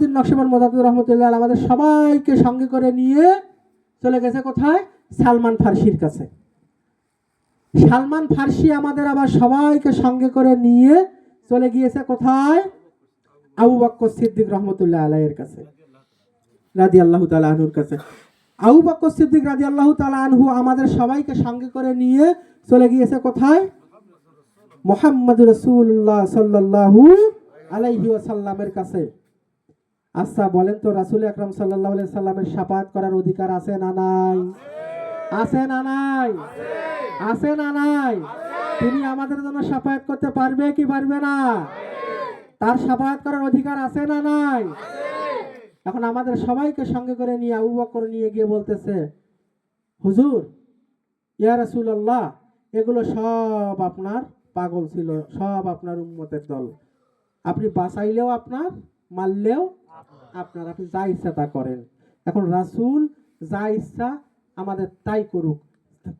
উদ্দিন নকশবন্দি মোজাদ্দেদ রহমতুল্লাহ আলাইহি আমাদের সবাইকে সঙ্গে করে নিয়ে চলে গেছে কোথায়? সালমান ফার্সির কাছে। সালমান ফার্সি আমাদের আবার সবাইকে সঙ্গে করে নিয়ে চলে গিয়েছে কোথায়? আবু বকর সিদ্দিক রহমতুল্লাহ আলাইহির কাছে, রাদিয়াল্লাহু তাআলা আনহুর কাছে। আবু বকর সিদ্দিক রাদিয়াল্লাহু তাআলা আনহু আমাদের সবাইকে সঙ্গে করে নিয়ে চলে গিয়েছে কোথায়? মুহাম্মদুর রাসূলুল্লাহ সাল্লাল্লাহু আলাইহি ওয়াসাল্লামের কাছে। আচ্ছা বলেন তো, রাসূল আকরাম সাল্লাল্লাহু আলাইহি সাল্লামের শাফাআত করার অধিকার আছে না নাই? আছে না নাই? আছে না নাই? তিনি আমাদের জন্য শাফাআত করতে পারবে কি পারবে না? তার শাফাআত করার অধিকার আছে না নাই? এখন আমাদের সবাইকে সঙ্গে করে নিয়ে আবু বকর নিয়ে গিয়ে বলতেছে, হুজুর, ইয়া রাসূলুল্লাহ, এগুলো সব আপনার পাগল ছিল, সব আপনার উম্মতের দল। আপনি বাঁচাইলেও আপনার, মারলেও আপনার, আপনি যা ইচ্ছা তা করেন। এখন রাসূল যা ইচ্ছা আমাদের তাই করুক,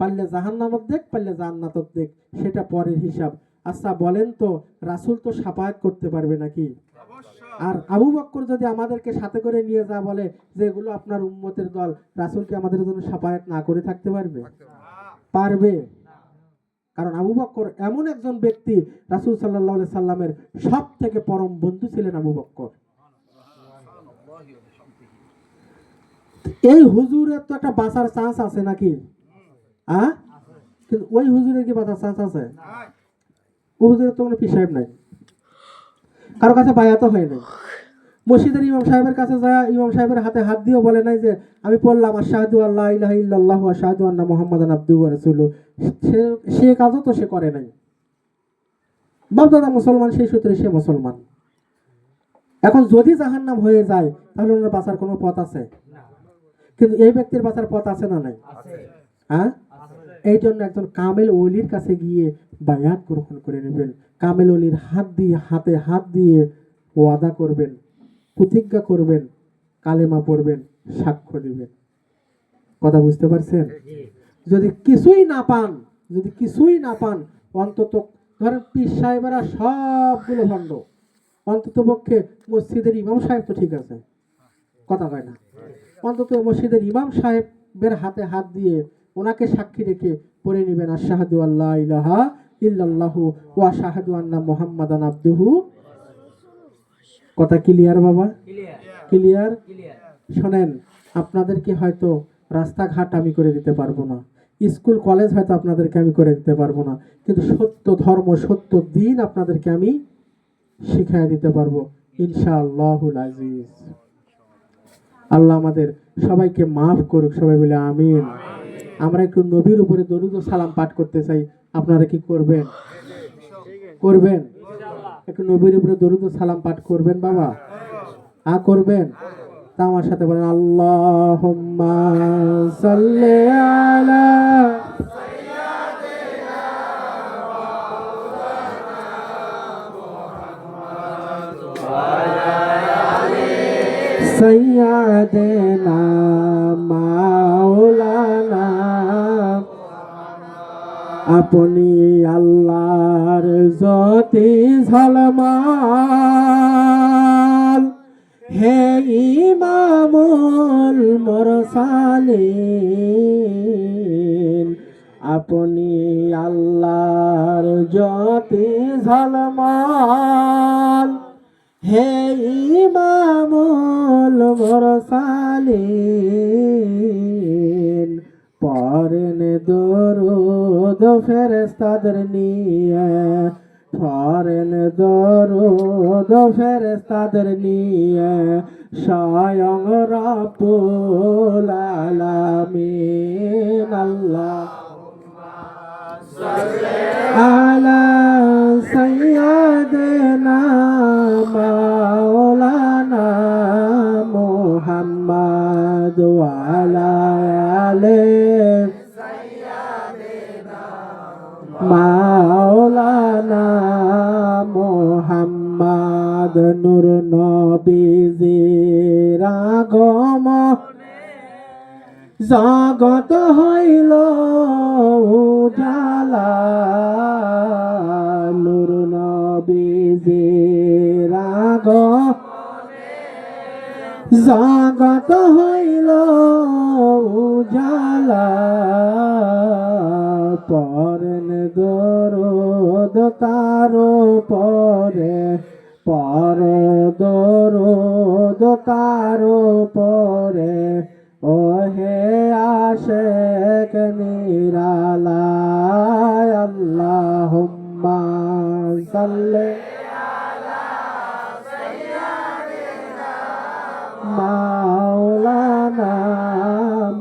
পারলে জাহান্নামত দেখ, পারলে জান্নাতত দেখ, সেটা পরের হিসাব। আচ্ছা বলেন তো, রাসূল তো শাফায়াত করতে পারবে নাকি? আর আবু বকর যদি আমাদেরকে সাথে করে নিয়ে যা বলে যে এগুলো আপনার উম্মতের দল, রাসূল কি আমাদের জন্য শাফায়াত না করে থাকতে পারবে? পারবে। কারণ আবু বকর এমন একজন ব্যক্তি, রাসূল সাল্লাল্লাহু আলাইহি সাল্লামের সব থেকে পরম বন্ধু ছিলেন আবু বকর। এই হুজুরের তো একটা বাঁচার চান্স আছে নাকি? কিন্তু ওই হুজুরের কি বাঁচার চান্স আছে? ও হুজুরের তো কোনো পীর সাহেব নাই, কারো কাছে বায়াতও হয় নাই। মসজিদের ইমাম সাহেবের কাছে যায়, ইমাম সাহেবের হাতে হাত দিয়েও বলে নাই যে আমি পড়লাম আশহাদু আল্লা ইলাহা ইল্লাল্লাহু ওয়া আশহাদু আন্না মুহাম্মাদান আবদুহু ওয়া রাসূলুহু। সে কাজও তো সে করে নাই। বাপদাদা মুসলমান, সেই সূত্রে সে মুসলমান। এখন যদি জাহান্নাম হয়ে যায় তাহলে ওনার বাঁচার কোনো পথ আছে? কিন্তু এই ব্যক্তির বাঁচার পথ আছে না নাই? হ্যাঁ, এই জন্য একজন কামেল ওলির কাছে গিয়ে বায়াত গ্রহণ করে নেবেন। কামেল ওলির হাত দিয়ে, হাতে হাত দিয়ে ওয়াদা করবেন, প্রতিজ্ঞা করবেন, কালেমা পড়বেন, সাক্ষ্য দিবেন। কথা বুঝতে পারছেন? যদি কিছুই না পান, যদি কিছুই না পান, অন্তত ধরেন পীর সাহেবেরা সবগুলো ভণ্ড, অন্তত পক্ষে মসজিদের ইমাম সাহেব তো ঠিক আছে, কথা কয় না, অন্তত মসজিদের ইমাম সাহেবের হাতে হাত দিয়ে ওনাকে সাক্ষী রেখে পড়ে নেবেন আশহাদু আল্লা ইলাহা ইল্লাল্লাহু ওয়া আশহাদু আন্না মুহাম্মাদান আবদুহু। কথা ক্লিয়ার বাবা? ক্লিয়ার? শোনেন, আপনাদেরকে হয়তো রাস্তাঘাট আমি করে দিতে পারবো না, স্কুল কলেজ হয়তো আপনাদেরকে আমি করে দিতে পারবো না, কিন্তু সত্য ধর্ম, সত্য দিন আপনাদেরকে আমি শিখাই দিতে পারবো ইনশাআল্লাহুল আজিজ। আল্লাহ আমাদের সবাইকে মাফ করুক, সবাই বলে আমিন। আমরা একটু নবীর উপরে দরুদ ও সালাম পাঠ করতে চাই, আপনারা কি করবেন? করবেন? একটু নবীর উপরে দরুদ ও সালাম পাঠ করবেন বাবা? করবেন? তা আমার সাথে বলেন, আল্লাহুম্মা সাল্লি আলা সাইয়্যিদিনা মাওলানা। আপনি আল্লাহর জ্যোতি ঝলমল, হে ইমামুল মুরসালিন। আপনি আল্লাহর জ্যোতি ঝলমল, হে ইমামুল মুরসালিন। পড়েন দরুদ ফেরেশতাদের নিয়ে, পড়েন দরুদ ফেরেশতাদের নিয়ে, স্বয়ং রব্বুল আলামিন। আল্লাহুম্মা সাল্লি আলা সাইয়্যিদিনা মাওলানা মুহাম্মদ ওয়া আলা আলি সাইয়্যিদিনা মাওলানা মুহাম্মদ। নূর নবীজির আগমনে জগৎ হইল উজালা। নূর নবীজির আগমনে জগত হইল উজালা পরেন দরদ তার পরে পর দরদ তার পরে ও হে আশেক নিরালায় আল্লাহুম্মা সাল্লি মাওলানা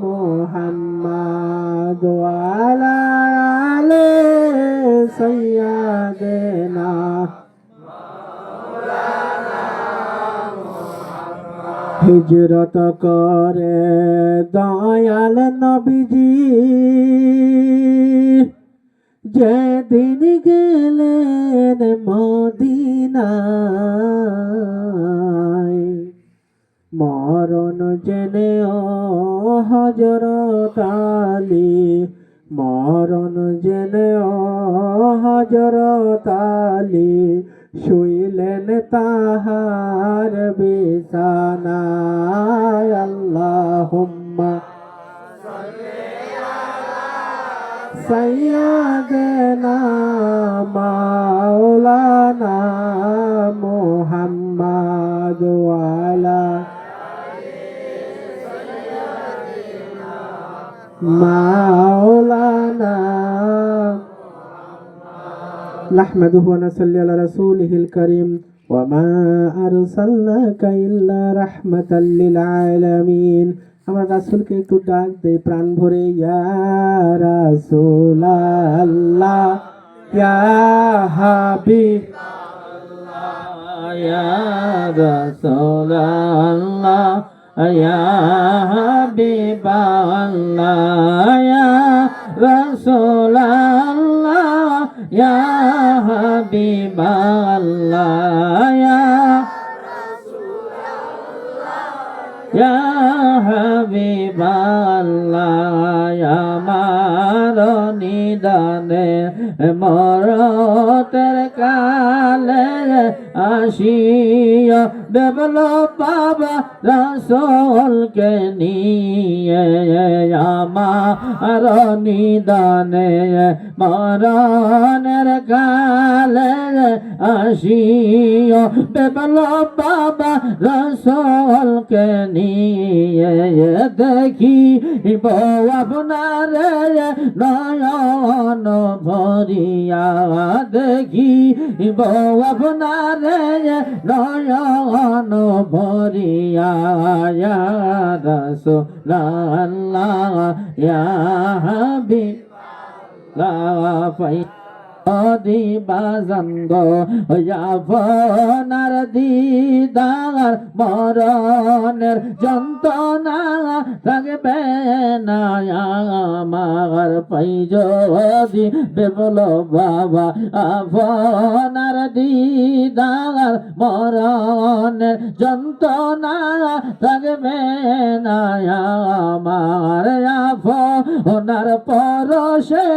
মুহাম্মদ ওয়ালা আলি সাইয়্যিদিনা হিজরত করে দয়াল নবীজি যেদিন গেলেন মদিনায় মরণ জেনে হযরত আলী মরণ জেনে হযরত আলী শুইলেন তাহার বিছানায় আল্লাহুম্মা সাইয়্যিদিনা মাওলানা মুহাম্মদ ওয়ালা মাওলানা নাহমাদুহু ওয়া নাসাল্লি আলা রাসূলিহিল কারীম ওয়া মা আরসালনাকা ইল্লা রাহমাতাল লিল আলামিন। আমরা রাসূলকে একটু ডাক দেই প্রাণ ভরে, ইয়া রাসূলাল্লাহ ইয়া হাবিবাল্লাহ ইয়া রাসূলাল্লাহ ইয়া হাবিবাল্লাহ ইয়া রাসূলাল্লাহ ইয়া হাবিবাল্লাহ ইয়া হাবিবাল্লাহ আমার নিদানে মরতের কালে আসিয়া বেবল বাবা রাসূলকে নিয়ে আমার নিদানে মরণের কালে আসিয়া বেবল বাবা রাসূলকে নিয়ে দেখি আপনার নয়ন ভরিয়া দেখি আপনার নয়ন ভরিয়া ইয়া রাসূলাল্লাহ ইয়া হাবিবাল্লাহ দিবাজন্দ আপনার দিদার মরণের যন্ত্রণা থাকবে না আমার পাই যদি বেবল বাবা আপনার দিদার মরণের যন্ত্রণা থাকবে না আমার আপনার পরশে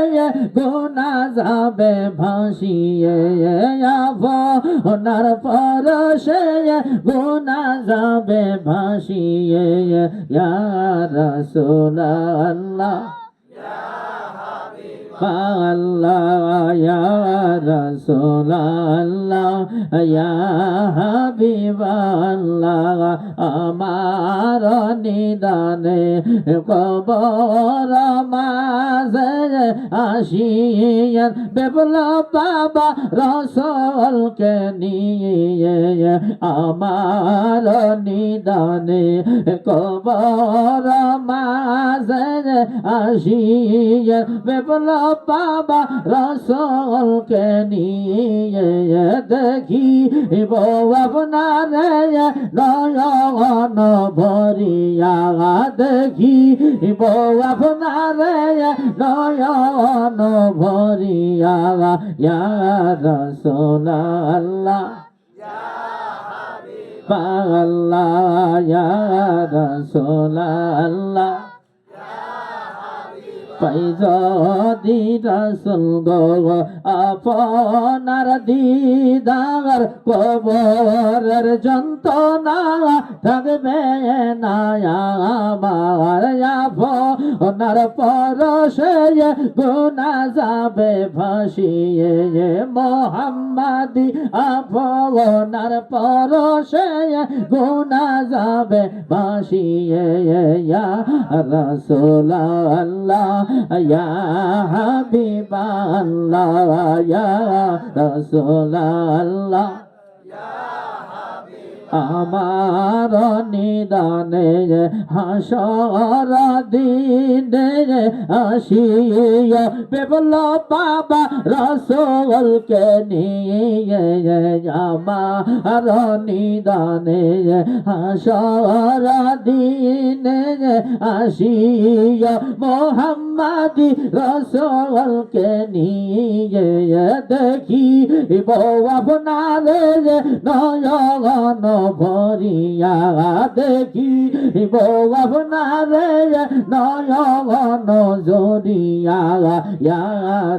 গুনাহ যাবে ভাসিয়ে আপনার পরশে গুনাহ যাবে ভাসিয়ে ইয়া রাসূলাল্লাহ আল্লাহ ইয়া রাসূলাল্লাহ ইয়া হাবিবাল্লাহ আমার নিদানে কবর মাঝে আসিয়া বেবল বাবা রাসূলকে নিয়ে আমার নিদানে কবর মাঝে আসিয়া বেবল বাবা রাসূলকে নিয়ে দেখি আপনার নয়ন ভরিয়া দেখি আপনার নয়ন ভরিয়া ইয়া রাসূলাল্লাহ ইয়া রাসূলাল্লাহ পাই যদি রাসূল গো আপনার দিদার কবরের যন্ত্রণা থাকবে না আমার আপনার পরশে গুনাহ যাবে ভাসিয়ে মোহাম্মদি আপনার পরশে গুনাহ যাবে ভাসিয়ে ইয়া রাসূলুল্লাহ ইয়া হাবিবাল্লাহ ইয়া রাসূলুল্লাহ আমার নিদানে হাসর দিনে আসিয়া পেবল বাবা রসুলকে নিয়ে আমার নিদানে হাসর দিনে আসিয়া মোহাম্মদি রসুলকে নিয়ে দেখি আপনার নয়ন ভরিয়া দেখি আপনারে নয়ন জরিয়া ইয়া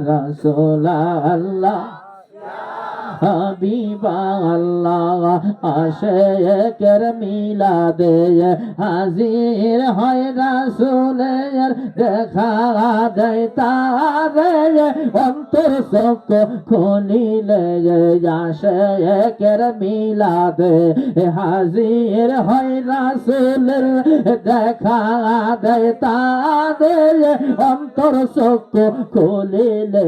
রাসূলুল্লাহ হাবিবাল্লাহ আশিকের মিলাদে হাজির হয় রাসূলের দেখা দেয় তারে অন্তর চোখ খুলিলে আশিকের মিলাদে হাজির হয় রাসূলের দেখা দেয় তারে অন্তর চোখ খুলিলে